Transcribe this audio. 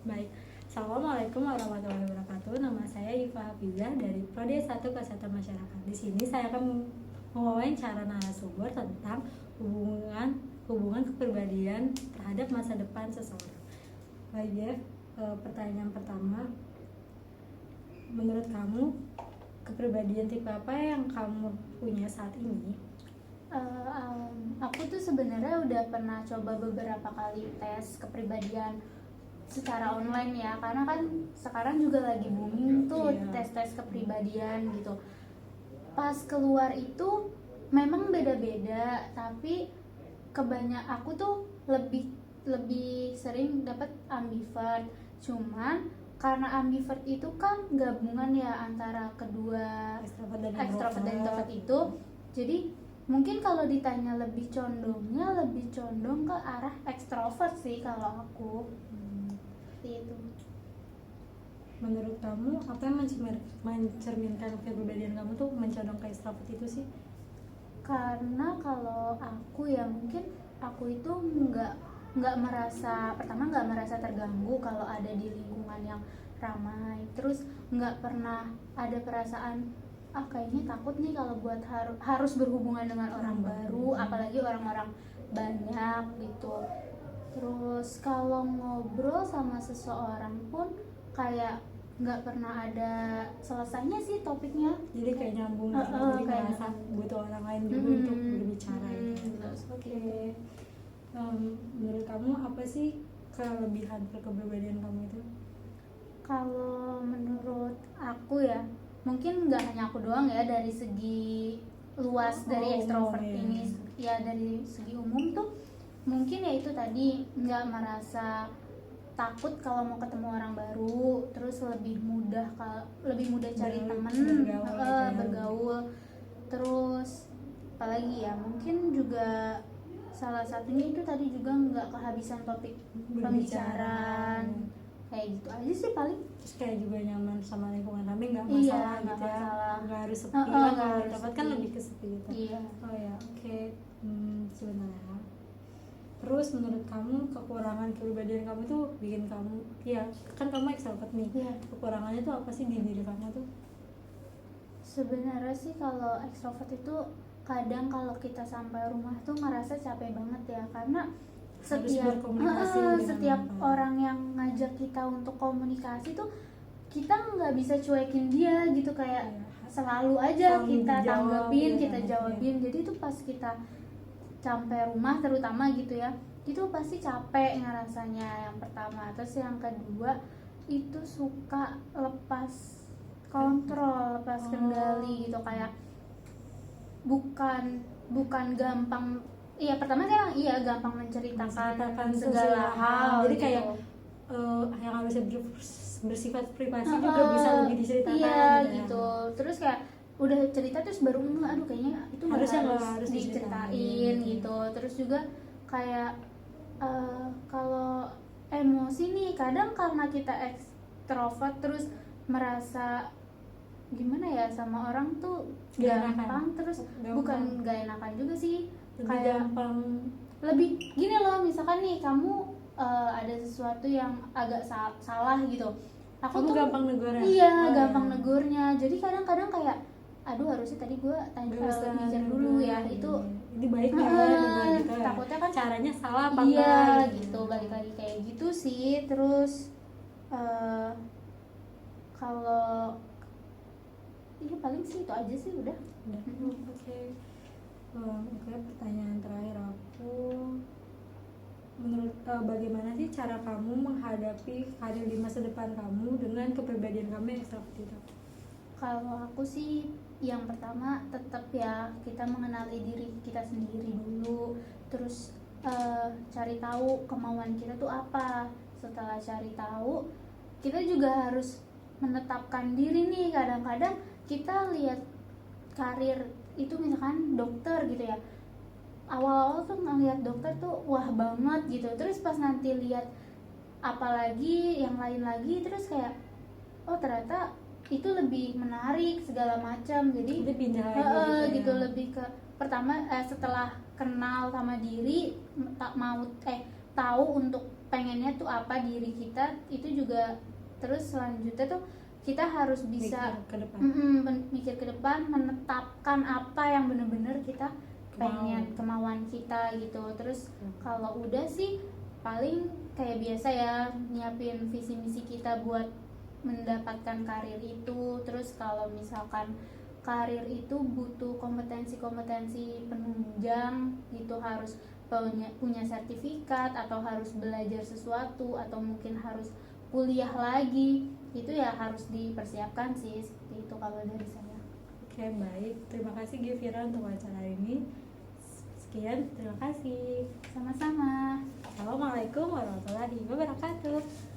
Baik, Assalamualaikum warahmatullahi wabarakatuh. Nama saya Iva Hafizah dari Prodi S1 Kesehatan Masyarakat. Di sini saya akan mewawancara narasumber tentang hubungan kepribadian terhadap masa depan seseorang. Baik, Jeff, pertanyaan pertama, menurut kamu kepribadian tipe apa yang kamu punya saat ini? Aku tuh sebenarnya udah pernah coba beberapa kali tes kepribadian secara online ya, karena kan sekarang juga lagi booming tuh tes-tes kepribadian gitu. Pas keluar itu memang beda-beda, tapi aku tuh lebih sering dapat ambivert. Cuman karena ambivert itu kan gabungan ya antara kedua ekstrovert dan introvert itu, jadi mungkin kalau ditanya lebih condong ke arah ekstrovert sih kalau aku. Seperti itu. Menurut kamu apa yang mencerminkan kepribadian kamu tuh mencondong ke ekstrovert itu sih? Karena kalau aku ya mungkin aku itu nggak merasa terganggu kalau ada di lingkungan yang ramai, terus nggak pernah ada perasaan kayaknya takut nih kalau buat harus berhubungan dengan orang baru, apalagi orang-orang banyak gitu. Terus kalau ngobrol sama seseorang pun kayak nggak pernah ada selesainya sih topiknya, jadi kayak nyambung gitu, jadi merasa butuh orang lain juga untuk berbicara gitu. Oke. Menurut kamu apa sih kelebihan kepribadian kamu itu? Kalau menurut aku ya, mungkin nggak hanya aku doang ya, dari segi luas dari ekstrovert ini ya, dari segi umum tuh mungkin ya itu tadi, nggak merasa takut kalau mau ketemu orang baru, terus lebih mudah cari temen, bergaul. Terus apalagi ya, mungkin juga salah satunya itu tadi juga nggak kehabisan topik pembicaraan. Kayak gitu aja sih paling. Terus kayak juga nyaman sama lingkungan kami, nggak masalah gitu ya, nggak harus sepi kan lebih ke sepi gitu. Oh ya, oke. Sebenarnya terus menurut kamu kekurangan kepribadian kamu tuh bikin kamu, ya kan kamu ekstrovert nih, kekurangannya tuh apa sih di diri kamu tuh? Sebenarnya sih kalau ekstrovert itu kadang kalau kita sampai rumah tuh ngerasa capek banget ya, karena setiap orang yang ngajak kita untuk komunikasi tuh kita nggak bisa cuekin dia gitu, kayak selalu aja kita tanggepin, kita jawabin. Jadi tuh pas kita sampai rumah terutama gitu ya, itu pasti capek ngerasanya, yang pertama. Terus yang kedua itu suka lepas kontrol, lepas kendali gitu, kayak bukan gampang. Iya, pertama sih emang gampang menceritakan segala hal. Jadi gitu. Kayak yang harusnya bersifat privasi juga bisa lebih diceritakan. Iya gitu. Terus kayak udah cerita terus baru aduh kayaknya itu harus diceritain gitu. Terus juga kayak kalau emosi nih, kadang karena kita ekstrovert terus merasa gimana ya sama orang tuh gampang, terus bukan gak enakan juga sih, kayak lebih gini loh, misalkan nih kamu ada sesuatu yang agak salah gitu, aku tuh gampang negur. Gampang negurnya. Jadi kadang-kadang kayak aduh harusnya tadi gue mikir dulu ya, itu ini baik ya gitu. Takutnya kan caranya salah apa enggak gitu. Balik lagi kayak gitu sih. Terus kalau paling sih itu aja sih udah. Oke, pertanyaan terakhir aku, menurut bagaimana sih cara kamu menghadapi karir di masa depan kamu dengan kepribadian kamu yang seperti itu? Kalau aku sih yang pertama tetap ya kita mengenali diri kita sendiri dulu, terus cari tahu kemauan kita tuh apa. Setelah cari tahu, kita juga harus menetapkan diri nih. Kadang-kadang kita lihat karir itu, misalkan dokter gitu ya, awal-awal tuh ngelihat dokter tuh wah banget gitu, terus pas nanti lihat apalagi yang lain lagi, terus kayak ternyata itu lebih menarik segala macam. Jadi pindah gitu, lebih ke pertama setelah kenal sama diri, mau tahu untuk pengennya tuh apa diri kita, itu juga. Terus selanjutnya tuh kita harus bisa Mikir ke depan. mikir ke depan, menetapkan apa yang bener-bener kita pengen, kemauan kita gitu. Terus kalau udah sih paling kayak biasa ya, nyiapin visi misi kita buat mendapatkan karir itu. Terus kalau misalkan karir itu butuh kompetensi-kompetensi penunjang gitu, harus punya sertifikat atau harus belajar sesuatu atau mungkin harus kuliah lagi, itu ya harus dipersiapkan sih. Seperti itu kalau dari saya. Oke, baik. Terima kasih Givira untuk acara ini. Sekian, terima kasih. Sama-sama. Assalamualaikum warahmatullahi wabarakatuh.